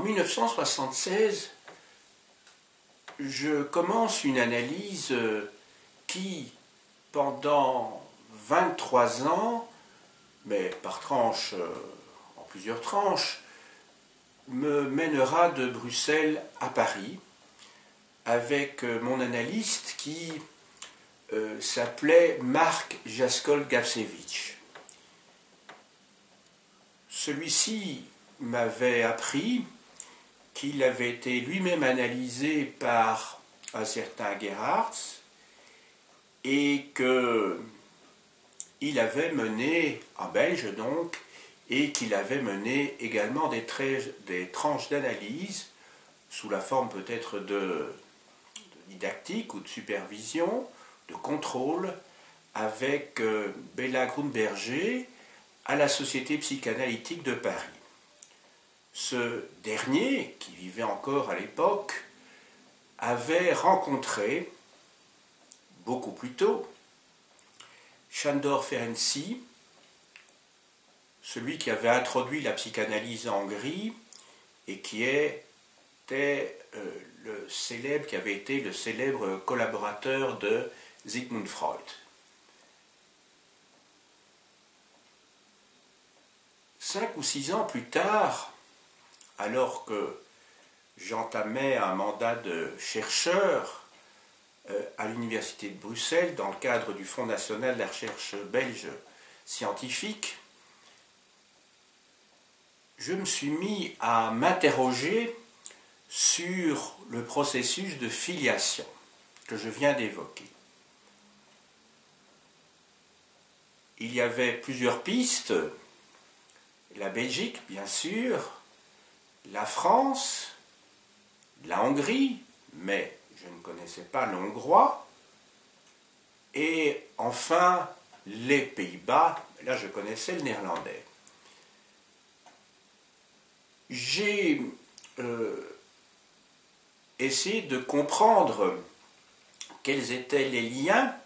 En 1976, je commence une analyse qui, pendant 23 ans, mais par tranches, en plusieurs tranches, me mènera de Bruxelles à Paris, avec mon analyste qui s'appelait Marc Jaskol-Gabčević. Celui-ci m'avait appris qu'il avait été lui-même analysé par un certain Gerhards et qu'il avait mené, en belge donc, et qu'il avait mené également des tranches d'analyse sous la forme peut-être de didactique ou de supervision, de contrôle, avec Béla Grunberger à la Société psychanalytique de Paris. Ce dernier, qui vivait encore à l'époque, avait rencontré, beaucoup plus tôt, Sándor Ferenczi, celui qui avait introduit la psychanalyse en Hongrie et qui avait été le célèbre collaborateur de Sigmund Freud. Cinq ou 6 ans plus tard, alors que j'entamais un mandat de chercheur à l'Université de Bruxelles dans le cadre du Fonds national de la recherche belge scientifique, je me suis mis à m'interroger sur le processus de filiation que je viens d'évoquer. Il y avait plusieurs pistes, la Belgique bien sûr, la France, la Hongrie, mais je ne connaissais pas l'hongrois, et enfin les Pays-Bas, là je connaissais le néerlandais. J'ai essayé de comprendre quels étaient les liens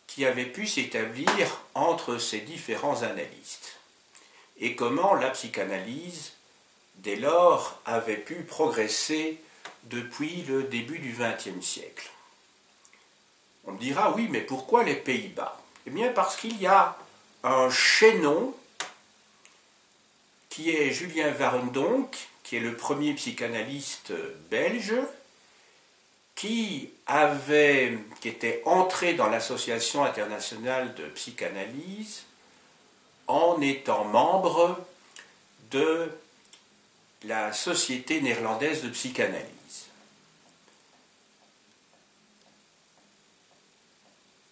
qui avaient pu s'établir entre ces différents analystes et comment la psychanalyse dès lors avait pu progresser depuis le début du XXe siècle. On me dira, oui, mais pourquoi les Pays-Bas? Eh bien parce qu'il y a un chaînon qui est Julien Warendonck, qui est le premier psychanalyste belge, qui était entré dans l'Association internationale de psychanalyse en étant membre de la Société néerlandaise de psychanalyse.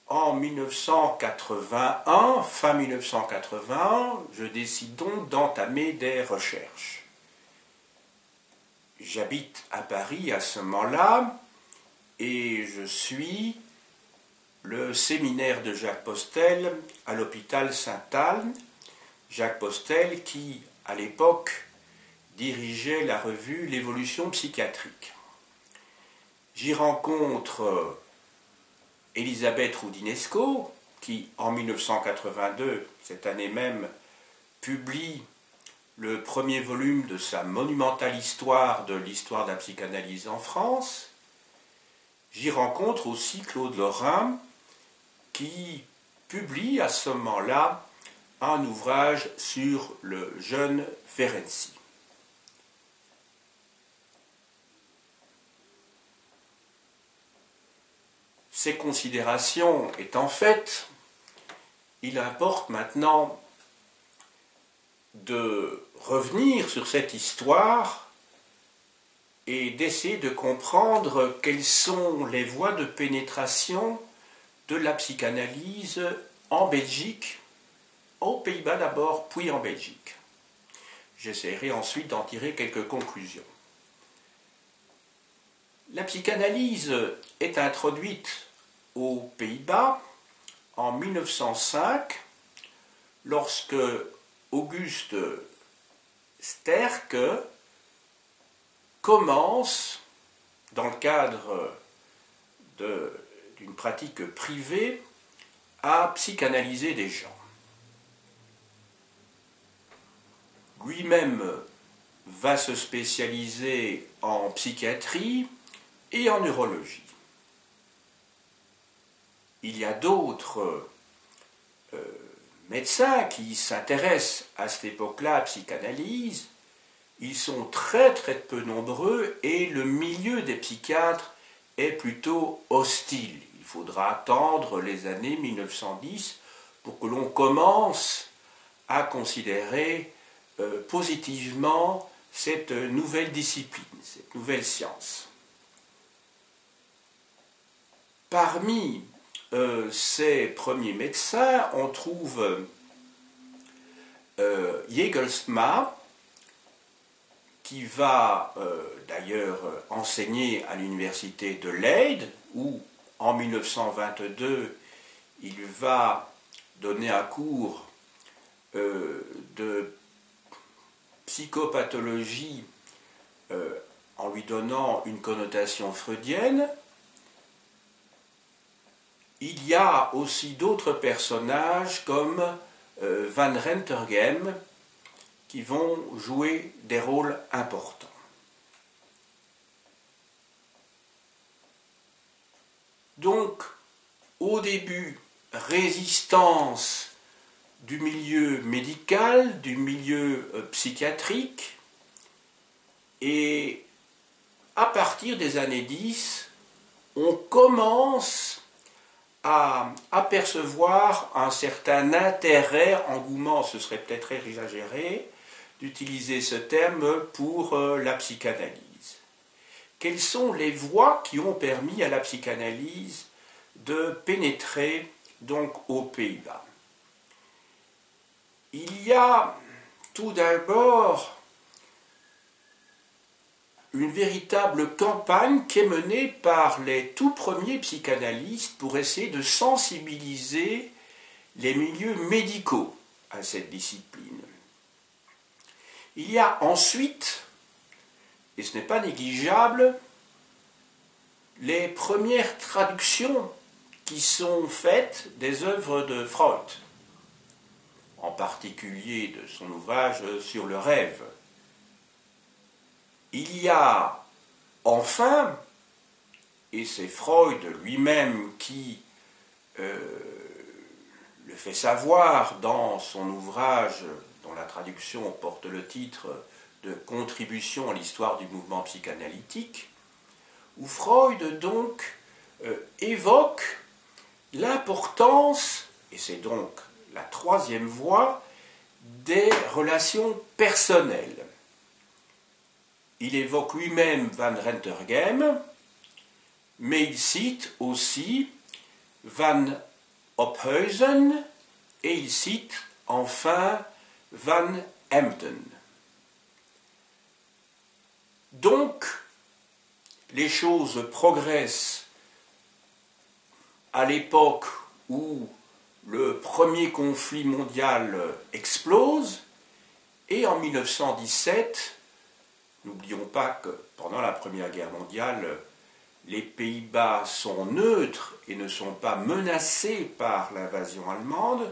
En 1981, fin 1981, je décide donc d'entamer des recherches. J'habite à Paris à ce moment-là et je suis le séminaire de Jacques Postel à l'hôpital Sainte-Anne. Jacques Postel qui, à l'époque, dirigeait la revue L'évolution psychiatrique. J'y rencontre Elisabeth Roudinesco, qui en 1982, cette année même, publie le premier volume de sa monumentale histoire de l'histoire de la psychanalyse en France. J'y rencontre aussi Claude Lorrain, qui publie à ce moment-là un ouvrage sur le jeune Ferenczi. Ces considérations étant faites, il importe maintenant de revenir sur cette histoire et d'essayer de comprendre quelles sont les voies de pénétration de la psychanalyse en Belgique, aux Pays-Bas d'abord, puis en Belgique. J'essaierai ensuite d'en tirer quelques conclusions. La psychanalyse est introduite aux Pays-Bas en 1905, lorsque Auguste Sterck commence, dans le cadre d'une pratique privée, à psychanalyser des gens. Lui-même va se spécialiser en psychiatrie et en neurologie. Il y a d'autres médecins qui s'intéressent à cette époque-là à la psychanalyse. Ils sont très très peu nombreux et le milieu des psychiatres est plutôt hostile. Il faudra attendre les années 1910 pour que l'on commence à considérer positivement cette nouvelle discipline, cette nouvelle science. Parmi ces premiers médecins, on trouve Jägelsma, qui va d'ailleurs enseigner à l'université de Leyde, où en 1922 il va donner un cours de psychopathologie en lui donnant une connotation freudienne. Il y a aussi d'autres personnages comme Van Rentergem qui vont jouer des rôles importants. Donc, au début, résistance du milieu médical, du milieu psychiatrique, et à partir des années 10, on commence à apercevoir un certain intérêt, engouement, ce serait peut-être exagéré, d'utiliser ce terme pour la psychanalyse. Quelles sont les voies qui ont permis à la psychanalyse de pénétrer donc aux Pays-Bas? Il y a tout d'abord une véritable campagne qui est menée par les tout premiers psychanalystes pour essayer de sensibiliser les milieux médicaux à cette discipline. Il y a ensuite, et ce n'est pas négligeable, les premières traductions qui sont faites des œuvres de Freud, en particulier de son ouvrage sur le rêve. Il y a enfin, et c'est Freud lui-même qui le fait savoir dans son ouvrage dont la traduction porte le titre de Contribution à l'histoire du mouvement psychanalytique, où Freud donc évoque l'importance, et c'est donc la troisième voie, des relations personnelles. Il évoque lui-même Van Rentergem, mais il cite aussi Van Ophuijsen et il cite enfin Van Hampton. Donc, les choses progressent à l'époque où le premier conflit mondial explose, et en 1917, n'oublions pas que pendant la Première Guerre mondiale, les Pays-Bas sont neutres et ne sont pas menacés par l'invasion allemande,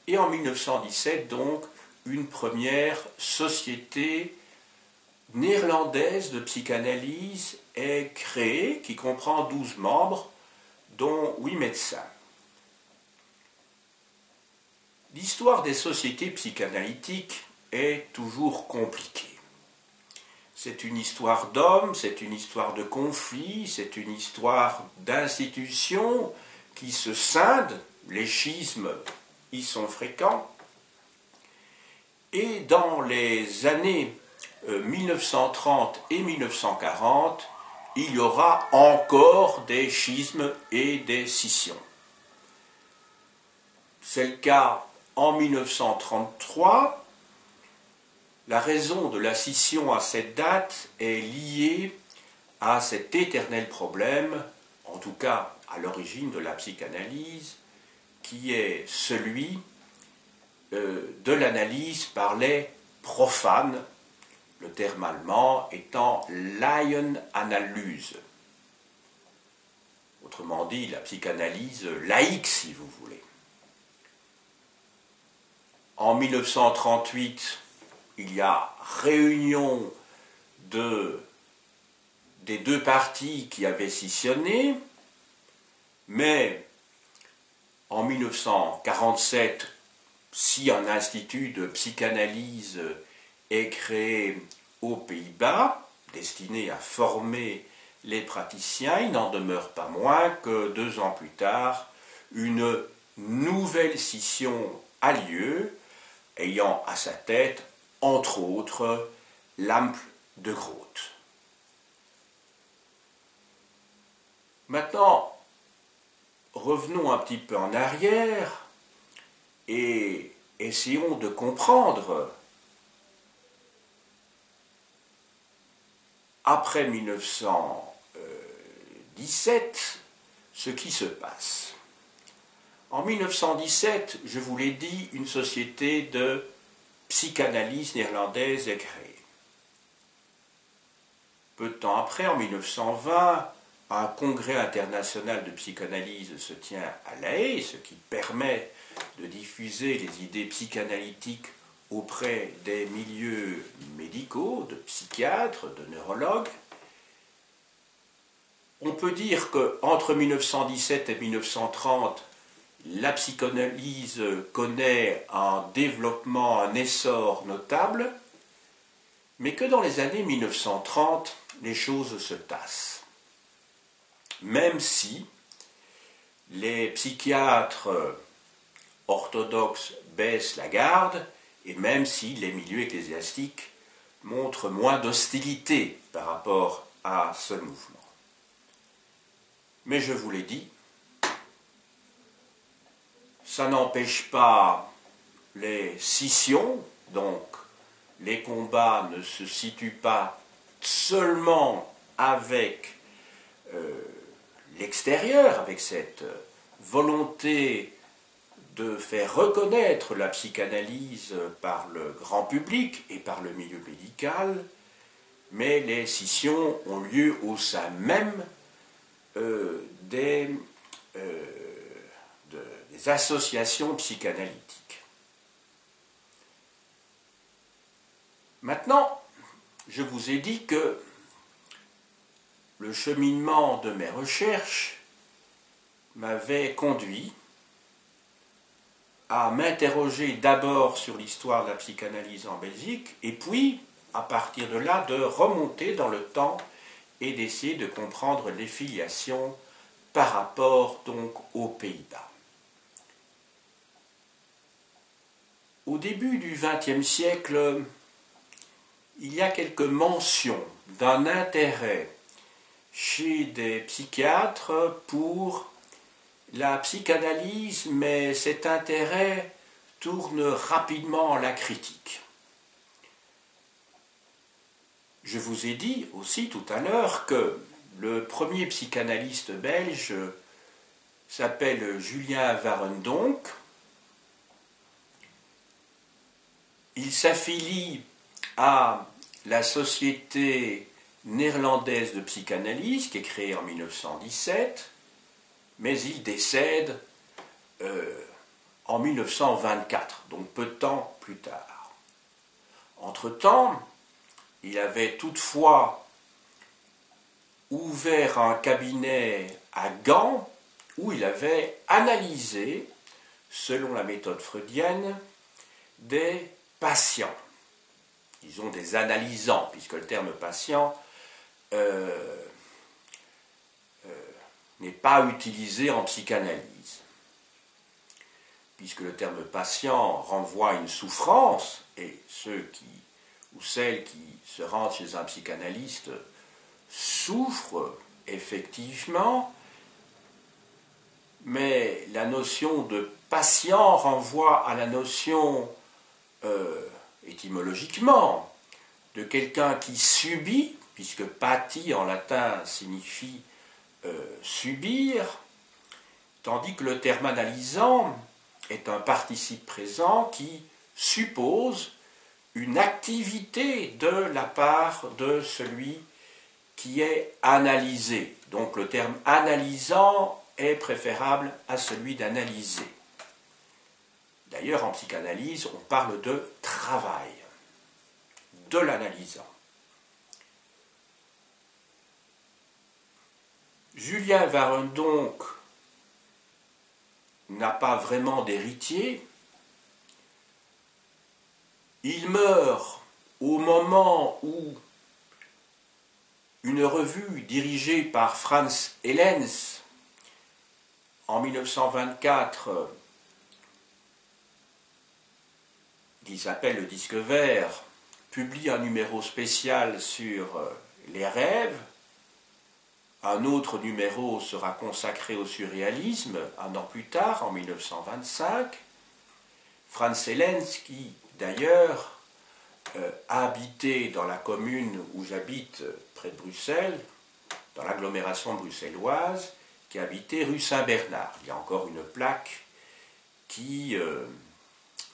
et en 1917, donc, une première société néerlandaise de psychanalyse est créée, qui comprend 12 membres, dont 8 médecins. L'histoire des sociétés psychanalytiques est toujours compliquée. C'est une histoire d'hommes, c'est une histoire de conflits, c'est une histoire d'institutions qui se scindent, les schismes y sont fréquents. Et dans les années 1930 et 1940, il y aura encore des schismes et des scissions. C'est le cas en 1933. La raison de la scission à cette date est liée à cet éternel problème, en tout cas à l'origine de la psychanalyse, qui est celui de l'analyse par les profanes, le terme allemand étant Laienanalyse. Autrement dit, la psychanalyse laïque, si vous voulez. En 1938, il y a réunion des deux parties qui avaient scissionné, mais en 1947, si un institut de psychanalyse est créé aux Pays-Bas, destiné à former les praticiens, il n'en demeure pas moins que 2 ans plus tard, une nouvelle scission a lieu, ayant à sa tête, entre autres, Lampe de Groot. Maintenant, revenons un petit peu en arrière et essayons de comprendre, après 1917, ce qui se passe. En 1917, je vous l'ai dit, une société de psychanalyse néerlandaise est créée. Peu de temps après, en 1920, un congrès international de psychanalyse se tient à La Haye, ce qui permet de diffuser les idées psychanalytiques auprès des milieux médicaux, de psychiatres, de neurologues. On peut dire qu'entre 1917 et 1930, la psychanalyse connaît un développement, un essor notable, mais que dans les années 1930, les choses se tassent. Même si les psychiatres orthodoxes baissent la garde, et même si les milieux ecclésiastiques montrent moins d'hostilité par rapport à ce mouvement. Mais je vous l'ai dit, ça n'empêche pas les scissions, donc les combats ne se situent pas seulement avec l'extérieur, avec cette volonté de faire reconnaître la psychanalyse par le grand public et par le milieu médical, mais les scissions ont lieu au sein même des associations psychanalytiques. Maintenant, je vous ai dit que le cheminement de mes recherches m'avait conduit à m'interroger d'abord sur l'histoire de la psychanalyse en Belgique, et puis, à partir de là, de remonter dans le temps et d'essayer de comprendre les filiations par rapport donc aux Pays-Bas. Au début du XXe siècle, il y a quelques mentions d'un intérêt chez des psychiatres pour la psychanalyse, mais cet intérêt tourne rapidement à la critique. Je vous ai dit aussi tout à l'heure que le premier psychanalyste belge s'appelle Julien Warendonck. Il s'affilie à la Société néerlandaise de psychanalyse qui est créée en 1917, mais il décède en 1924, donc peu de temps plus tard. Entre-temps, il avait toutefois ouvert un cabinet à Gand où il avait analysé, selon la méthode freudienne, des patients. Disons des analysants, puisque le terme patient n'est pas utilisé en psychanalyse. Puisque le terme patient renvoie à une souffrance, et ceux qui ou celles qui se rendent chez un psychanalyste souffrent effectivement, mais la notion de patient renvoie à la notion étymologiquement de quelqu'un qui subit, puisque pati en latin signifie subir, tandis que le terme analysant est un participe présent qui suppose une activité de la part de celui qui est analysé. Donc le terme analysant est préférable à celui d'analyser. D'ailleurs, en psychanalyse, on parle de travail. de l'analysant. Julien Varenne donc n'a pas vraiment d'héritier. Il meurt au moment où une revue dirigée par Franz Hellens en 1924, qui s'appelle Le Disque Vert, publie un numéro spécial sur les rêves. Un autre numéro sera consacré au surréalisme un an plus tard, en 1925. Franz Hellens, qui d'ailleurs a habité dans la commune où j'habite, près de Bruxelles, dans l'agglomération bruxelloise, qui habitait rue Saint-Bernard. Il y a encore une plaque qui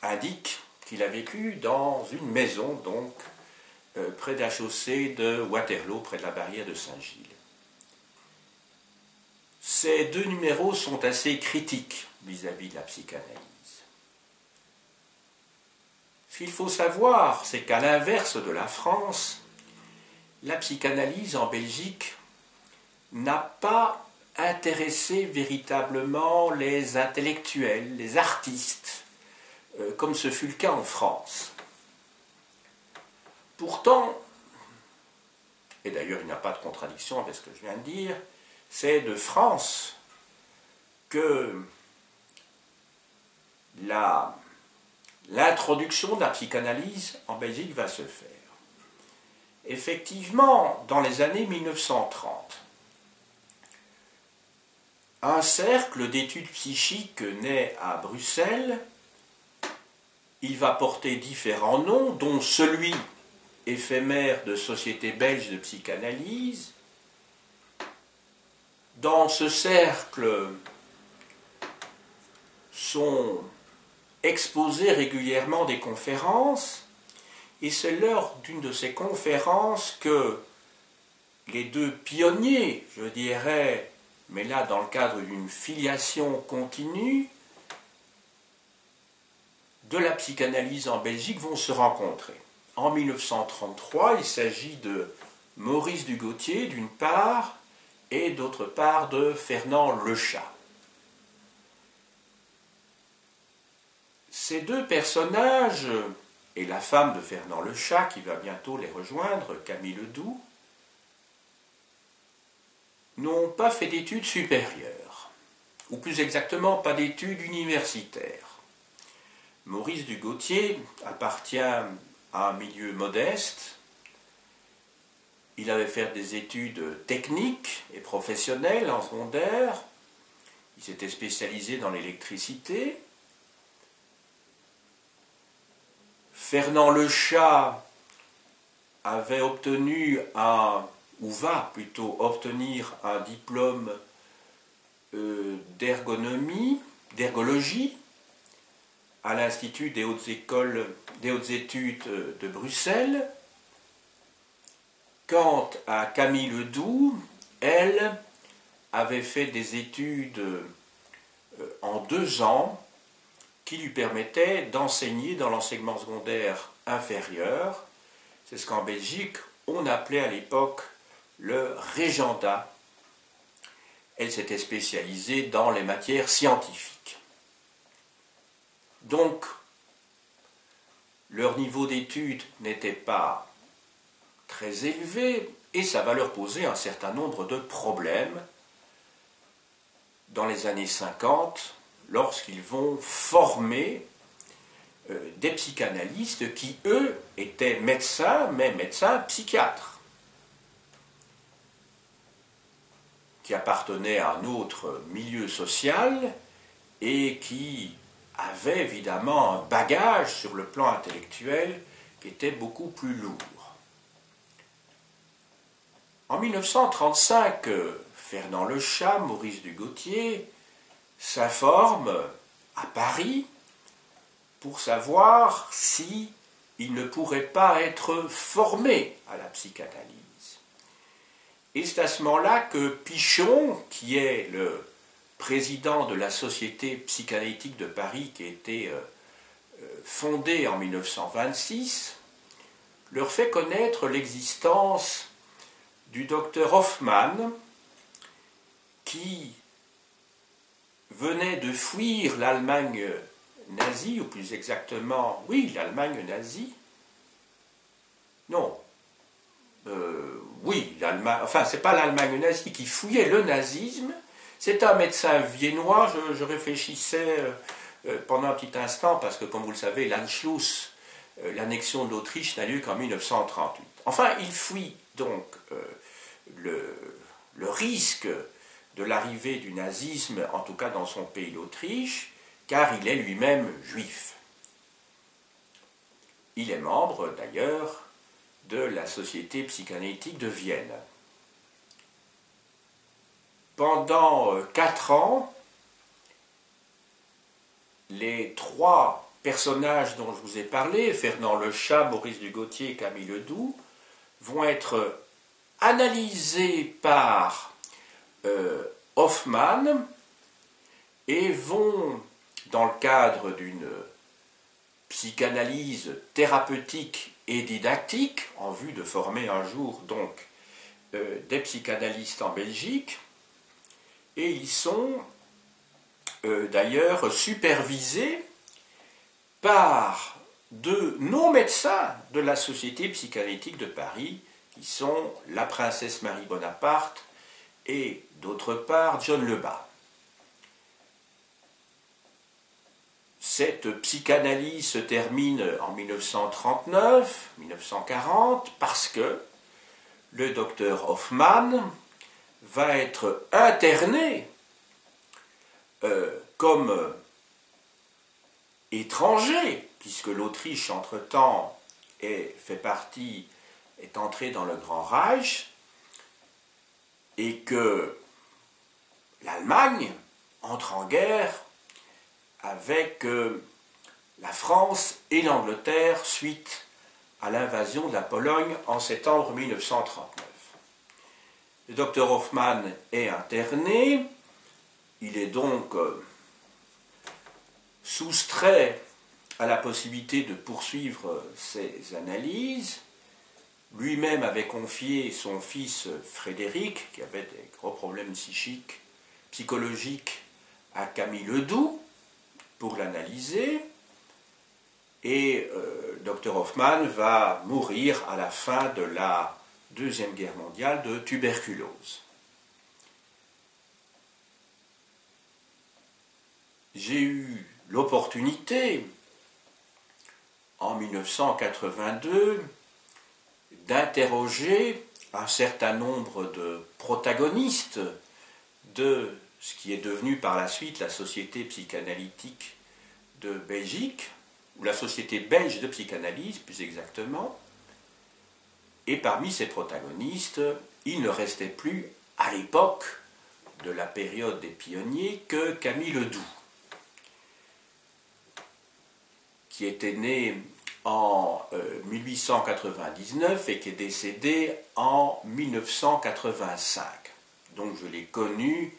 indique qu'il a vécu dans une maison, donc, près de la chaussée de Waterloo, près de la barrière de Saint-Gilles. Ces deux numéros sont assez critiques vis-à-vis de la psychanalyse. Ce qu'il faut savoir, c'est qu'à l'inverse de la France, la psychanalyse en Belgique n'a pas intéressé véritablement les intellectuels, les artistes, comme ce fut le cas en France. Pourtant, et d'ailleurs il n'y a pas de contradiction avec ce que je viens de dire, c'est de France que l'introduction de la psychanalyse en Belgique va se faire. Effectivement, dans les années 1930, un cercle d'études psychiques naît à Bruxelles. Il va porter différents noms, dont celui éphémère de Société belge de psychanalyse. Dans ce cercle sont exposées régulièrement des conférences, et c'est lors d'une de ces conférences que les deux pionniers, je dirais, mais là dans le cadre d'une filiation continue, de la psychanalyse en Belgique vont se rencontrer. En 1933, il s'agit de Maurice Dugautier d'une part, et d'autre part de Fernand Lechat. Ces deux personnages, et la femme de Fernand Lechat qui va bientôt les rejoindre, Camille Ledoux, n'ont pas fait d'études supérieures, ou plus exactement pas d'études universitaires. Maurice Dugautier appartient à un milieu modeste. Il avait fait des études techniques et professionnelles en secondaire. Il s'était spécialisé dans l'électricité. Fernand Lechat avait obtenu ou va plutôt obtenir un diplôme d'ergonomie, d'ergologie à l'Institut des hautes études de Bruxelles. Quant à Camille Ledoux, elle avait fait des études en 2 ans qui lui permettaient d'enseigner dans l'enseignement secondaire inférieur. C'est ce qu'en Belgique, on appelait à l'époque le régenda. Elle s'était spécialisée dans les matières scientifiques. Donc, leur niveau d'études n'était pas très élevé et ça va leur poser un certain nombre de problèmes dans les années 50 lorsqu'ils vont former des psychanalystes qui, eux, étaient médecins, mais médecins psychiatres, qui appartenaient à un autre milieu social et qui avaient évidemment un bagage sur le plan intellectuel qui était beaucoup plus lourd. En 1935, Fernand Lechat, Maurice Dugautier s'informent à Paris pour savoir si il ne pourrait pas être formé à la psychanalyse. Et c'est à ce moment-là que Pichon, qui est le président de la Société psychanalytique de Paris qui a été fondée en 1926, leur fait connaître l'existence du docteur Hoffmann, qui venait de fuir l'Allemagne nazie, ou plus exactement, oui, l'Allemagne nazie. Non. Oui, l'Allemagne, enfin, c'est pas l'Allemagne nazie qui fouillait le nazisme, c'est un médecin viennois. Je réfléchissais pendant un petit instant, parce que, comme vous le savez, l'Anschluss, l'annexion de l'Autriche, n'a lieu qu'en 1938. Enfin, il fuit donc le risque de l'arrivée du nazisme, en tout cas dans son pays, l'Autriche, car il est lui-même juif. Il est membre, d'ailleurs, de la Société psychanalytique de Vienne. Pendant 4 ans, les 3 personnages dont je vous ai parlé, Fernand Lechat, Maurice Dugautier et Camille Ledoux, vont être analysés par Hoffmann et vont, dans le cadre d'une psychanalyse thérapeutique et didactique, en vue de former un jour donc des psychanalystes en Belgique, et ils sont d'ailleurs supervisés par 2 non-médecins de la Société psychanalytique de Paris, qui sont la princesse Marie Bonaparte et, d'autre part, John Lebas. Cette psychanalyse se termine en 1939-1940 parce que le docteur Hoffmann va être interné comme étranger, puisque l'Autriche, entre-temps, est entrée dans le Grand Reich, et que l'Allemagne entre en guerre avec la France et l'Angleterre suite à l'invasion de la Pologne en septembre 1939. Le docteur Hoffmann est interné, il est donc soustrait à la possibilité de poursuivre ses analyses. Lui-même avait confié son fils Frédéric, qui avait des gros problèmes psychologiques, à Camille Ledoux pour l'analyser. Et Dr Hoffmann va mourir à la fin de la Deuxième Guerre mondiale de tuberculose. J'ai eu l'opportunité, en 1982, d'interroger un certain nombre de protagonistes de ce qui est devenu par la suite la Société psychanalytique de Belgique, ou la Société belge de psychanalyse plus exactement, et parmi ces protagonistes, il ne restait plus à l'époque de la période des pionniers que Camille Ledoux, qui était né en 1899 et qui est décédé en 1985. Donc je l'ai connue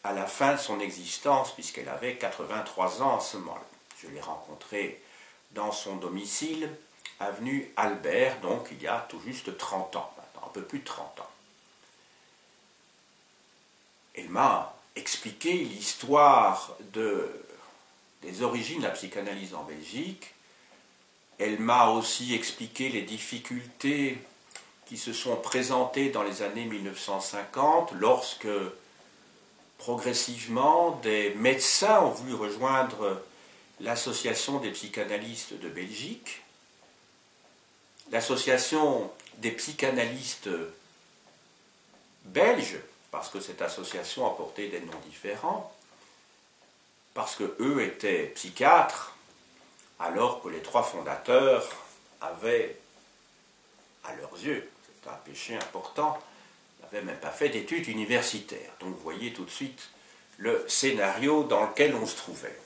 à la fin de son existence, puisqu'elle avait 83 ans à ce moment-là. Je l'ai rencontrée dans son domicile, avenue Albert, donc il y a tout juste 30 ans, maintenant, un peu plus de 30 ans. Elle m'a expliqué l'histoire des origines de la psychanalyse en Belgique. Elle m'a aussi expliqué les difficultés qui se sont présentées dans les années 1950, lorsque progressivement des médecins ont voulu rejoindre l'Association des psychanalystes de Belgique, l'Association des psychanalystes belges, parce que cette association a porté des noms différents, parce qu'eux étaient psychiatres, alors que les 3 fondateurs avaient, à leurs yeux, c'est un péché important, n'avaient même pas fait d'études universitaires. Donc vous voyez tout de suite le scénario dans lequel on se trouvait.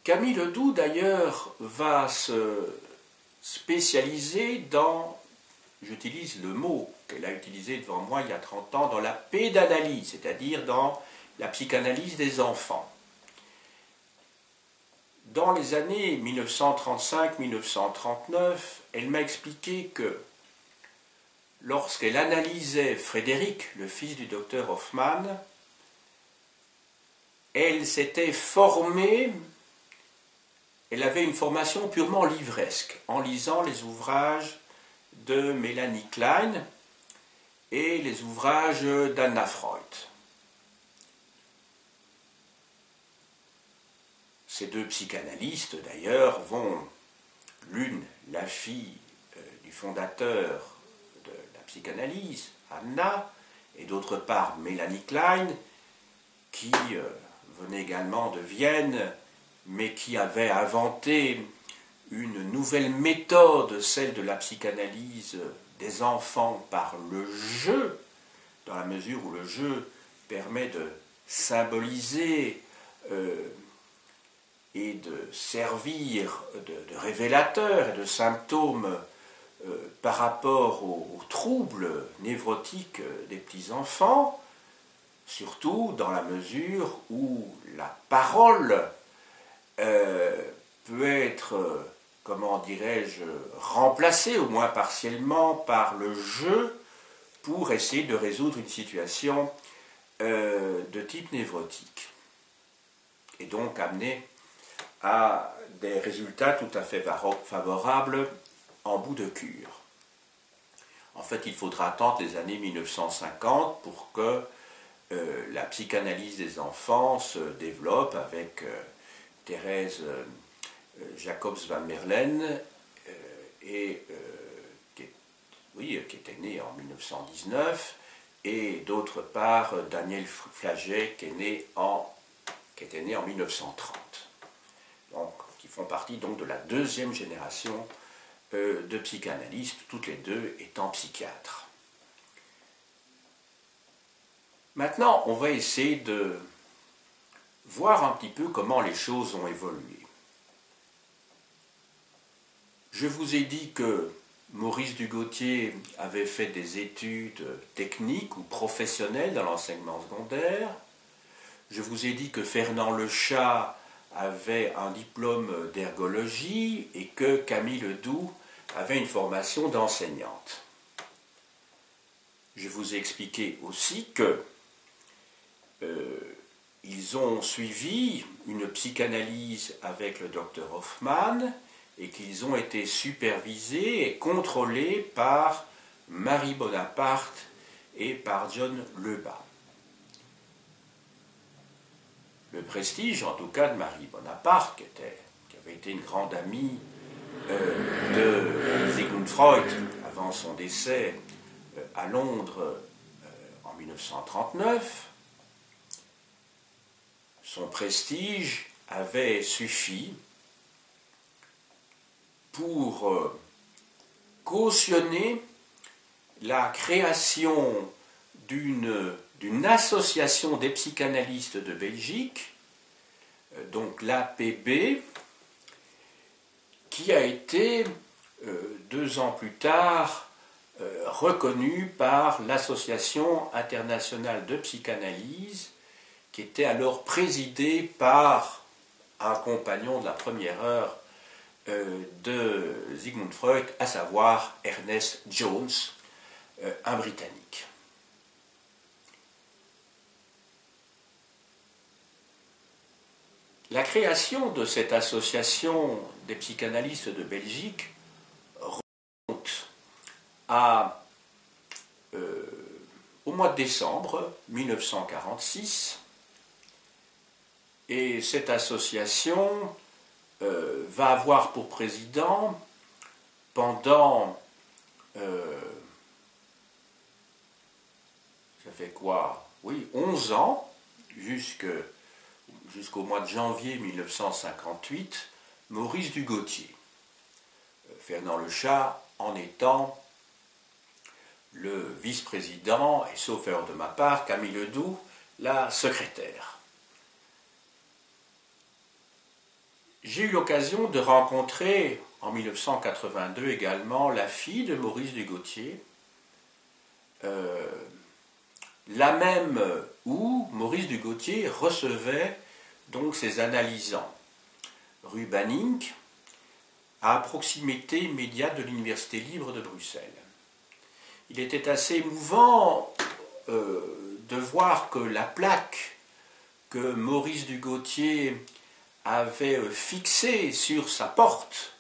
Camille Ledoux, d'ailleurs, va se spécialiser dans, j'utilise le mot qu'elle a utilisé devant moi il y a 30 ans, dans la pédanalyse, c'est-à-dire dans la psychanalyse des enfants. dans les années 1935-1939, elle m'a expliqué que lorsqu'elle analysait Frédéric, le fils du docteur Hoffmann, elle s'était formée, elle avait une formation purement livresque, en lisant les ouvrages de Mélanie Klein et les ouvrages d'Anna Freud. Ces deux psychanalystes, d'ailleurs, vont, l'une, la fille du fondateur de la psychanalyse, Anna, et d'autre part Mélanie Klein, qui venait également de Vienne, mais qui avait inventé une nouvelle méthode, celle de la psychanalyse des enfants par le jeu, dans la mesure où le jeu permet de symboliser et de servir de révélateur et de symptôme par rapport aux troubles névrotiques des petits-enfants, surtout dans la mesure où la parole peut être, comment dirais-je, remplacée, au moins partiellement, par le jeu pour essayer de résoudre une situation de type névrotique. Et donc amener à des résultats tout à fait favorables en bout de cure. En fait, il faudra attendre les années 1950 pour que la psychanalyse des enfants se développe avec Thérèse Jacobs van Merlen, qui était née en 1919, et d'autre part Daniel Flaget, qui était né en 1930. Donc, qui font partie donc de la deuxième génération de psychanalystes, toutes les deux étant psychiatres. Maintenant, on va essayer de voir un petit peu comment les choses ont évolué. Je vous ai dit que Maurice Dugautier avait fait des études techniques ou professionnelles dans l'enseignement secondaire. Je vous ai dit que Fernand Lechat avait un diplôme d'ergologie et que Camille Ledoux avait une formation d'enseignante. Je vous ai expliqué aussi que ils ont suivi une psychanalyse avec le docteur Hoffmann et qu'ils ont été supervisés et contrôlés par Marie Bonaparte et par John Lebas. Le prestige, en tout cas, de Marie Bonaparte, qui avait été une grande amie de Sigmund Freud avant son décès à Londres en 1939, son prestige avait suffi pour cautionner la création d'une association des psychanalystes de Belgique, donc l'APB, qui a été 2 ans plus tard reconnue par l'Association internationale de psychanalyse, qui était alors présidée par un compagnon de la première heure de Sigmund Freud, à savoir Ernest Jones, un Britannique. La création de cette association des psychanalystes de Belgique remonte au mois de décembre 1946, et cette association va avoir pour président pendant, ça fait quoi? Oui, 11 ans, jusqu'au mois de janvier 1958, Maurice Dugautier. Fernand Lechat en étant le vice-président, et sauf erreur de ma part, Camille Ledoux, la secrétaire. J'ai eu l'occasion de rencontrer en 1982 également la fille de Maurice Dugautier, la même où Maurice Dugautier recevait donc ses analysants. rue Banning, à proximité immédiate de l'Université libre de Bruxelles. Il était assez émouvant de voir que la plaque que Maurice Dugautier avait fixée sur sa porte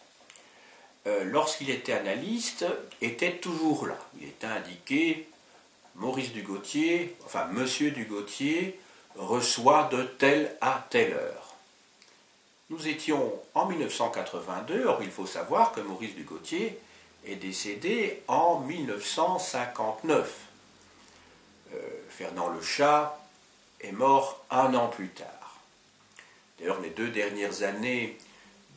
lorsqu'il était analyste était toujours là. Il était indiqué Maurice Dugautier, enfin Monsieur Dugautier reçoit de telle à telle heure. Nous étions en 1982, or il faut savoir que Maurice Dugautier est décédé en 1959. Fernand Lechat est mort un an plus tard. D'ailleurs, les 2 dernières années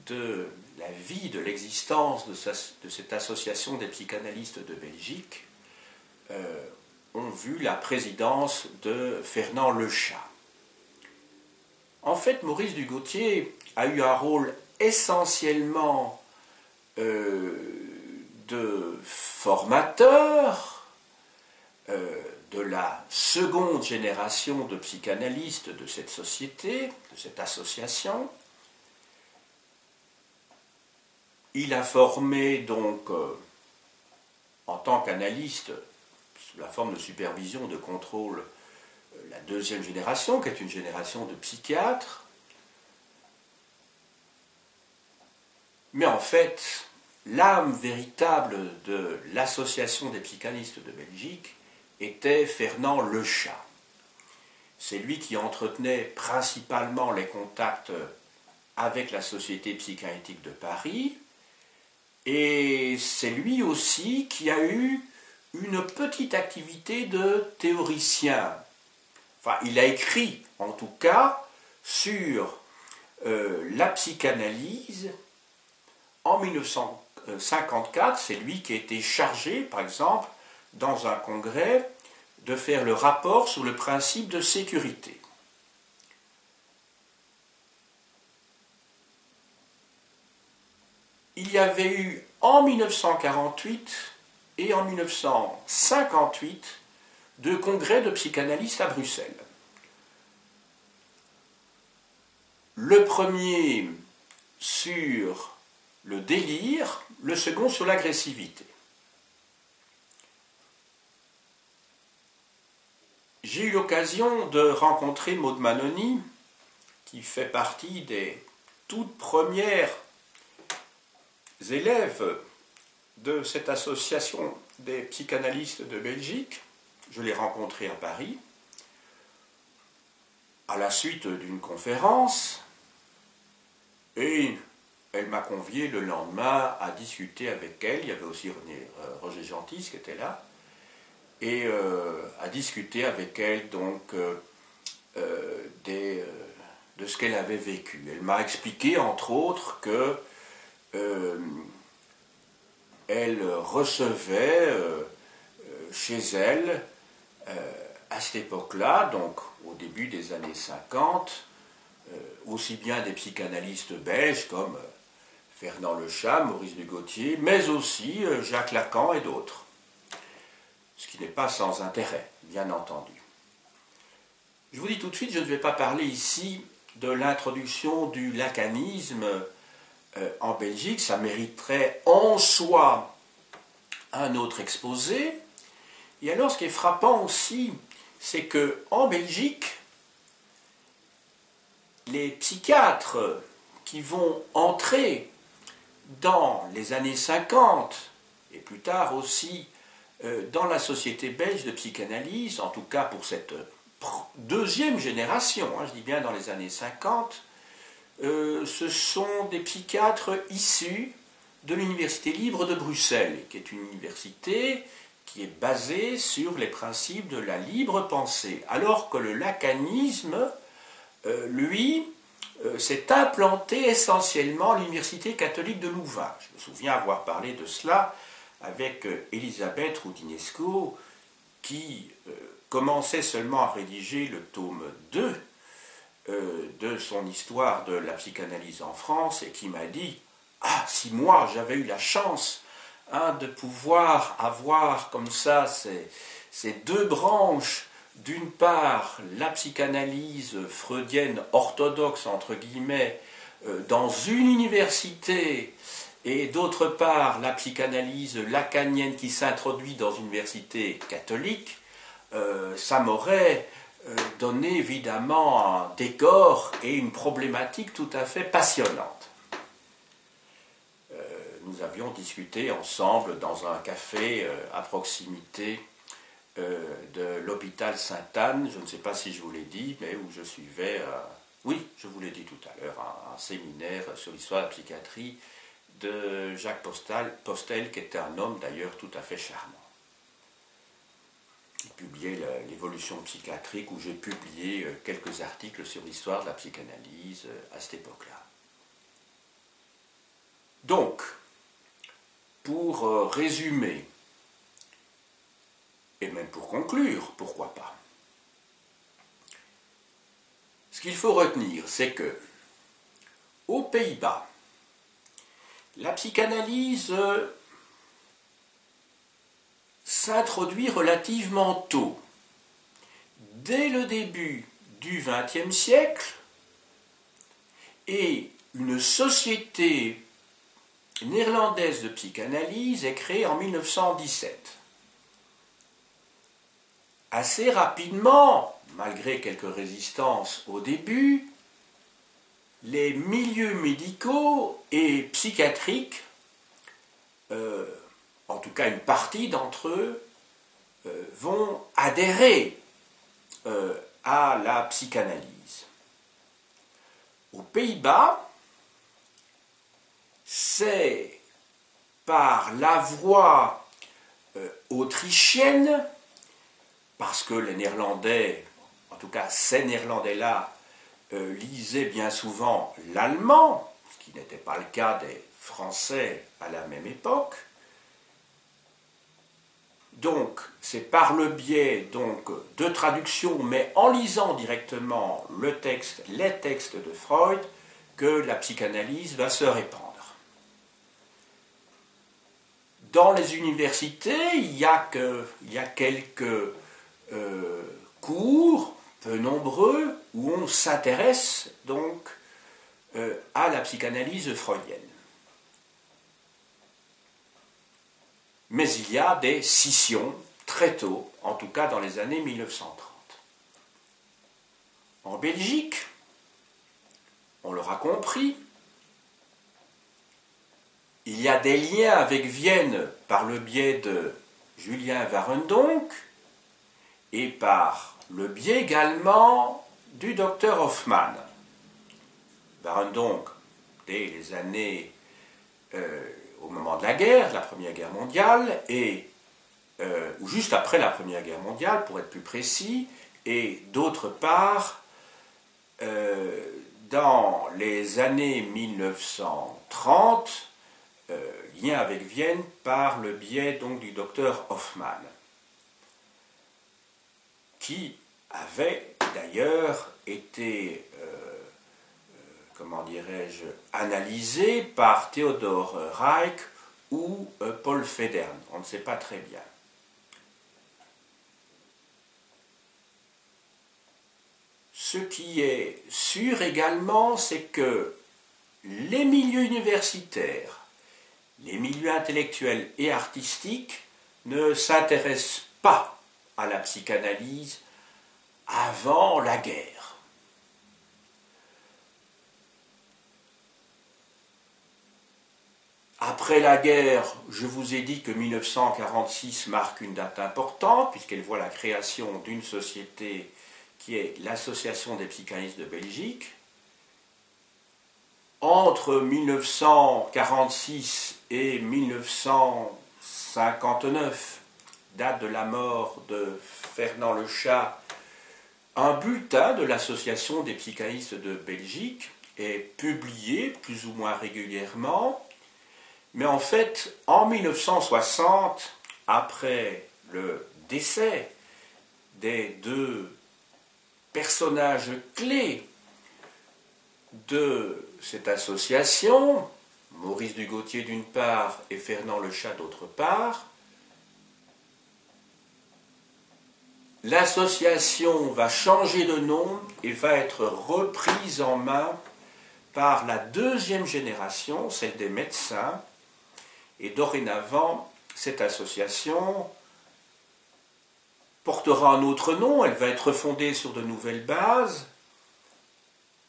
de la vie, de l'existence de cette association des psychanalystes de Belgique ont vu la présidence de Fernand Lechat. En fait, Maurice Dugautier a eu un rôle essentiellement de formateur de la seconde génération de psychanalystes de cette société, de cette association. Il a formé donc, en tant qu'analyste, sous la forme de supervision, de contrôle, la deuxième génération, qui est une génération de psychiatres. Mais en fait, l'âme véritable de l'association des psychanalystes de Belgique était Fernand Lechat. C'est lui qui entretenait principalement les contacts avec la Société psychanalytique de Paris, et c'est lui aussi qui a eu une petite activité de théoricien. Enfin, il a écrit, en tout cas, sur la psychanalyse. En 1954, c'est lui qui a été chargé, par exemple, dans un congrès, de faire le rapport sur le principe de sécurité. Il y avait eu en 1948 et en 1958 2 congrès de psychanalystes à Bruxelles. Le premier sur le délire, le second sur l'agressivité. J'ai eu l'occasion de rencontrer Maud Manoni, qui fait partie des toutes premières élèves de cette association des psychanalystes de Belgique. Je l'ai rencontrée à Paris, à la suite d'une conférence, et elle m'a convié le lendemain à discuter avec elle. Il y avait aussi Roger Gentis qui était là, et à discuter avec elle donc de ce qu'elle avait vécu. Elle m'a expliqué entre autres que elle recevait chez elle à cette époque-là, donc au début des années 50, aussi bien des psychanalystes belges comme Fernand Lechat, Maurice Dugautier, mais aussi Jacques Lacan et d'autres. Ce qui n'est pas sans intérêt, bien entendu. Je vous dis tout de suite, je ne vais pas parler ici de l'introduction du lacanisme en Belgique, ça mériterait en soi un autre exposé. Et alors, ce qui est frappant aussi, c'est qu'en Belgique, les psychiatres qui vont entrer dans les années 50, et plus tard aussi dans la Société belge de psychanalyse, en tout cas pour cette deuxième génération, je dis bien dans les années 50, ce sont des psychiatres issus de l'Université libre de Bruxelles, qui est une université qui est basée sur les principes de la libre pensée, alors que le lacanisme, lui, s'est implanté essentiellement à l'Université catholique de Louvain. Je me souviens avoir parlé de cela avec Elisabeth Roudinesco, qui commençait seulement à rédiger le tome 2 de son histoire de la psychanalyse en France, et qui m'a dit « Ah, si moi j'avais eu la chance de pouvoir avoir comme ça ces 2 branches, d'une part la psychanalyse freudienne orthodoxe, entre guillemets, dans une université, et d'autre part la psychanalyse lacanienne qui s'introduit dans une université catholique, ça m'aurait donné évidemment un décor et une problématique tout à fait passionnante. Nous avions discuté ensemble dans un café à proximité de l'hôpital Sainte-Anne, je ne sais pas si je vous l'ai dit, mais où je suivais, oui, je vous l'ai dit tout à l'heure, un séminaire sur l'histoire de la psychiatrie de Jacques Postel, qui était un homme d'ailleurs tout à fait charmant. Il publiait l'évolution psychiatrique, où j'ai publié quelques articles sur l'histoire de la psychanalyse à cette époque-là. Donc, pour résumer, et même pour conclure, pourquoi pas, ce qu'il faut retenir, c'est que, aux Pays-Bas, la psychanalyse s'introduit relativement tôt. Dès le début du XXe siècle, et une société néerlandaise de psychanalyse est créée en 1917. Assez rapidement, malgré quelques résistances au début, les milieux médicaux et psychiatriques, en tout cas une partie d'entre eux, vont adhérer à la psychanalyse. Aux Pays-Bas, c'est par la voie autrichienne, parce que les Néerlandais, en tout cas ces Néerlandais-là, lisaient bien souvent l'allemand, ce qui n'était pas le cas des Français à la même époque. Donc, c'est par le biais de traduction, mais en lisant directement les textes de Freud, que la psychanalyse va se répandre. Dans les universités, il y a quelques cours, peu nombreux, où on s'intéresse donc à la psychanalyse freudienne. Mais il y a des scissions très tôt, en tout cas dans les années 1930. En Belgique, on l'aura compris, il y a des liens avec Vienne par le biais de Julien Warendonck et par le biais également du docteur Hoffmann. Warendonck, dès les années au moment de la Première Guerre mondiale, ou juste après la Première Guerre mondiale, pour être plus précis, et d'autre part, dans les années 1930, lien avec Vienne par le biais donc du docteur Hoffmann, qui avait d'ailleurs été, comment dirais-je, analysé par Theodor Reich ou Paul Federn, on ne sait pas très bien. Ce qui est sûr également, c'est que les milieux universitaires, les milieux intellectuels et artistiques ne s'intéressent pas à la psychanalyse avant la guerre. Après la guerre, je vous ai dit que 1946 marque une date importante, puisqu'elle voit la création d'une société qui est l'Association des psychanalystes de Belgique. Entre 1946 et 1959, date de la mort de Fernand Lechat, un bulletin de l'Association des psychanalystes de Belgique est publié plus ou moins régulièrement. Mais en fait, en 1960, après le décès des deux personnages clés de cette association, Maurice Dugautier d'une part et Fernand Lechat d'autre part, l'association va changer de nom et va être reprise en main par la deuxième génération, celle des médecins, et dorénavant, cette association portera un autre nom, elle va être fondée sur de nouvelles bases,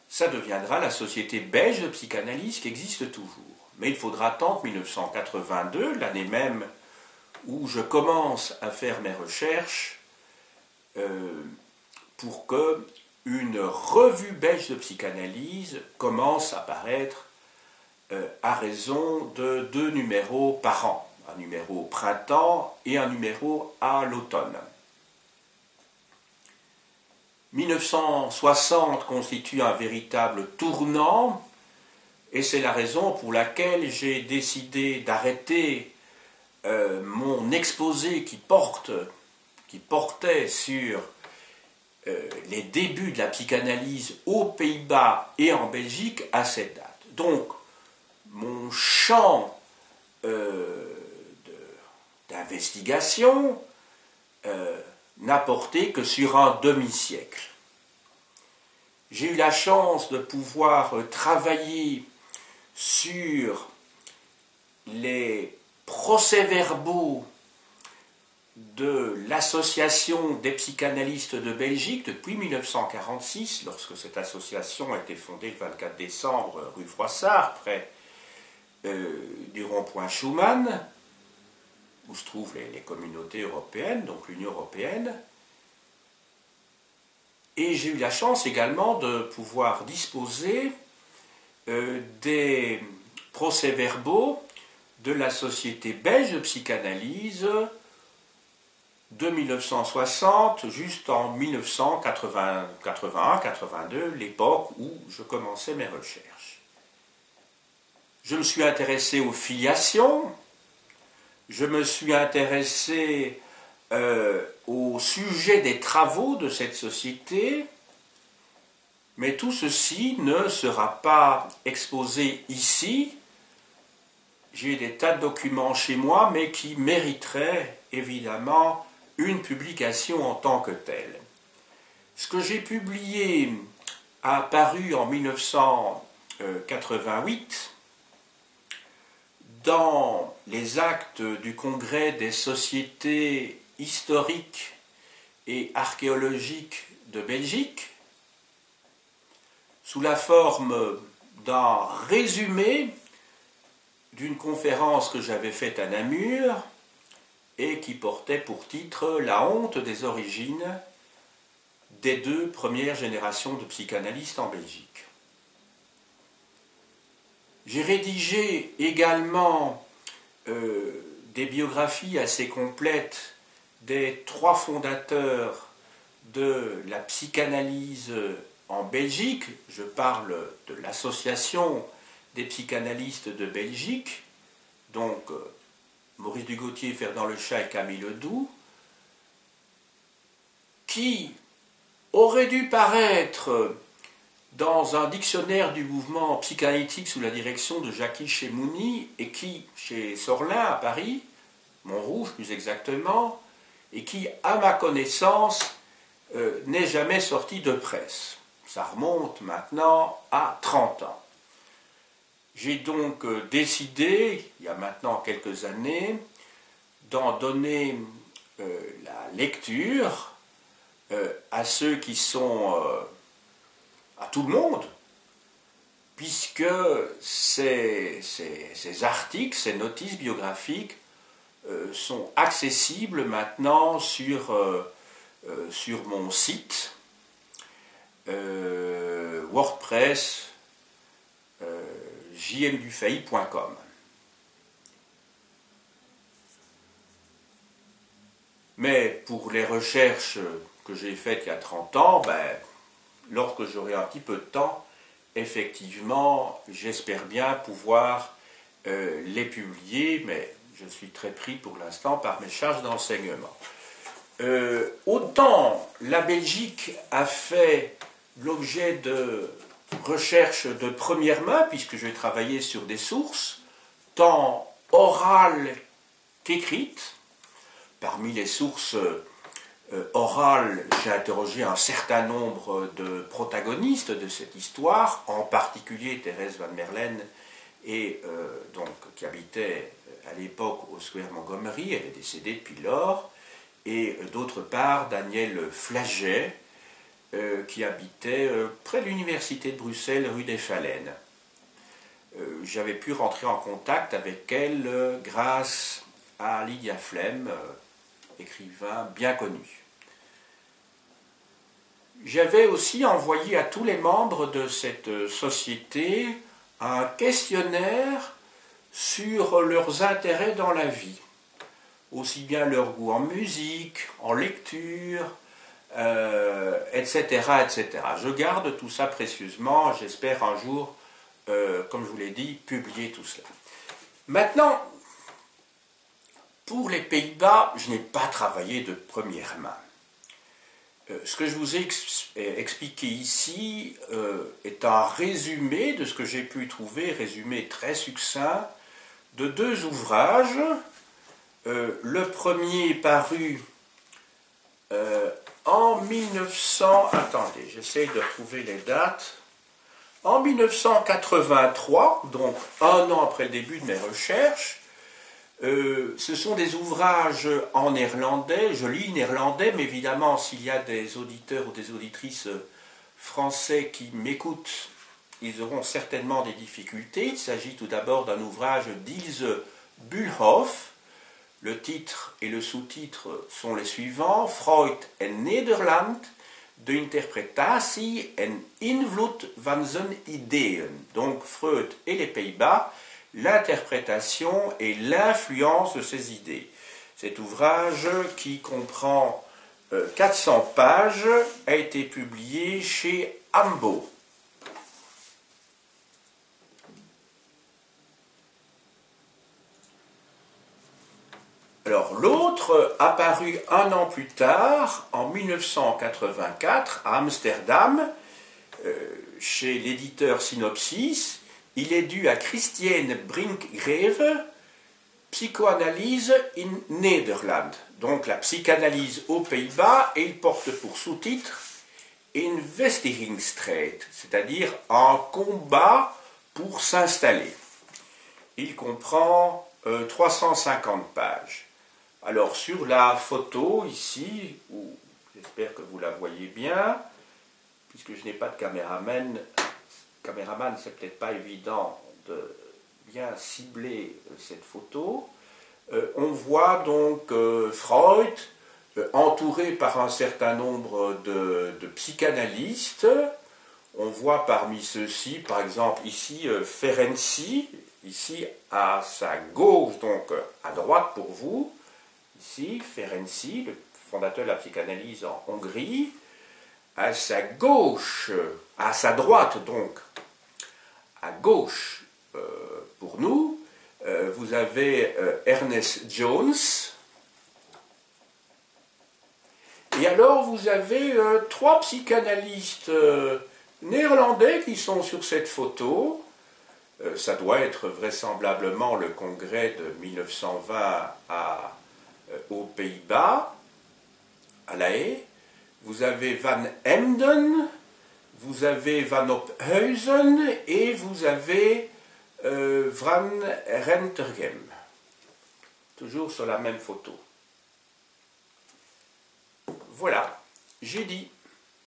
ça deviendra la Société belge de psychanalyse qui existe toujours. Mais il faudra attendre 1982, l'année même où je commence à faire mes recherches, pour que une revue belge de psychanalyse commence à paraître à raison de 2 numéros par an. Un numéro au printemps et un numéro à l'automne. 1960 constitue un véritable tournant et c'est la raison pour laquelle j'ai décidé d'arrêter mon exposé qui portait sur les débuts de la psychanalyse aux Pays-Bas et en Belgique à cette date. Donc, mon champ d'investigation n'a porté que sur un demi-siècle. J'ai eu la chance de pouvoir travailler sur les procès-verbaux de l'Association des psychanalystes de Belgique depuis 1946, lorsque cette association a été fondée le 24 décembre rue Froissart, près du rond-point Schuman, où se trouvent les communautés européennes, donc l'Union européenne. Et j'ai eu la chance également de pouvoir disposer des procès-verbaux de la Société belge de psychanalyse de 1960 jusqu'en 1981-82, l'époque où je commençais mes recherches. Je me suis intéressé aux filiations, je me suis intéressé au sujet des travaux de cette société, mais tout ceci ne sera pas exposé ici. J'ai des tas de documents chez moi, mais qui mériteraient évidemment une publication en tant que telle. Ce que j'ai publié a paru en 1988 dans les actes du Congrès des sociétés historiques et archéologiques de Belgique, sous la forme d'un résumé d'une conférence que j'avais faite à Namur et qui portait pour titre « La honte des origines des 2 premières générations de psychanalystes en Belgique ». J'ai rédigé également des biographies assez complètes des 3 fondateurs de la psychanalyse en Belgique. Je parle de l'association des psychanalystes de Belgique, donc Maurice Dugautier, Ferdinand Lechat et Camille Ledoux, qui aurait dû paraître dans un dictionnaire du mouvement psychanalytique sous la direction de Jackie Chemouni, et qui, chez Sorlin à Paris, Montrouge plus exactement, et qui, à ma connaissance, n'est jamais sorti de presse. Ça remonte maintenant à 30 ans. J'ai donc décidé, il y a maintenant quelques années, d'en donner la lecture à ceux qui sont... à tout le monde, puisque ces articles, ces notices biographiques sont accessibles maintenant sur mon site WordPress jmdufay.com. Mais pour les recherches que j'ai faites il y a 30 ans, lorsque j'aurai un petit peu de temps, effectivement, j'espère bien pouvoir les publier, mais je suis très pris pour l'instant par mes charges d'enseignement. Autant la Belgique a fait l'objet de recherches de première main, puisque j'ai travaillé sur des sources, tant orales qu'écrites. Parmi les sources orale, j'ai interrogé un certain nombre de protagonistes de cette histoire, en particulier Thérèse Van Merlen, donc, qui habitait à l'époque au Square Montgomery, elle est décédée depuis lors, et d'autre part Daniel Flaget, qui habitait près de l'université de Bruxelles, rue des Phalènes. J'avais pu rentrer en contact avec elle grâce à Lydia Flem, écrivain bien connu. J'avais aussi envoyé à tous les membres de cette société un questionnaire sur leurs intérêts dans la vie, aussi bien leur goût en musique, en lecture, etc., etc. Je garde tout ça précieusement, j'espère un jour, comme je vous l'ai dit, publier tout cela. Maintenant, pour les Pays-Bas, je n'ai pas travaillé de première main. Ce que je vous ai expliqué ici est un résumé de ce que j'ai pu trouver, résumé très succinct, de deux ouvrages. Le premier paru en 1900... Attendez, j'essaye de retrouver les dates. En 1983, donc un an après le début de mes recherches, ce sont des ouvrages en néerlandais. Je lis néerlandais, mais évidemment, s'il y a des auditeurs ou des auditrices français qui m'écoutent, ils auront certainement des difficultés. Il s'agit tout d'abord d'un ouvrage d'Ilse Bulhoff. Le titre et le sous-titre sont les suivants: Freud en Nederland, de interpretatie en invloed van zijn ideeën. Donc Freud et les Pays-Bas, l'interprétation et l'influence de ses idées. Cet ouvrage, qui comprend 400 pages, a été publié chez Ambo. Alors l'autre, apparu un an plus tard, en 1984, à Amsterdam, chez l'éditeur Synopsis. Il est dû à Christiane Brinkgreve, Psychoanalyse in Nederland, donc la psychanalyse aux Pays-Bas, et il porte pour sous-titre Investeringsstrijd, c'est-à-dire un combat pour s'installer. Il comprend 350 pages. Alors sur la photo ici, j'espère que vous la voyez bien, puisque je n'ai pas de caméraman, c'est peut-être pas évident de bien cibler cette photo. On voit donc Freud entouré par un certain nombre de psychanalystes. On voit parmi ceux-ci, par exemple ici, Ferenczi, ici à sa gauche, donc à droite pour vous, ici Ferenczi, le fondateur de la psychanalyse en Hongrie. À sa gauche, à sa droite donc, à gauche pour nous, vous avez Ernest Jones. Et alors vous avez trois psychanalystes néerlandais qui sont sur cette photo. Ça doit être vraisemblablement le congrès de 1920 aux Pays-Bas, à La Haye. Vous avez Van Emden, vous avez Van Ophuizen et vous avez Van Rentergem. Toujours sur la même photo. Voilà, j'ai dit.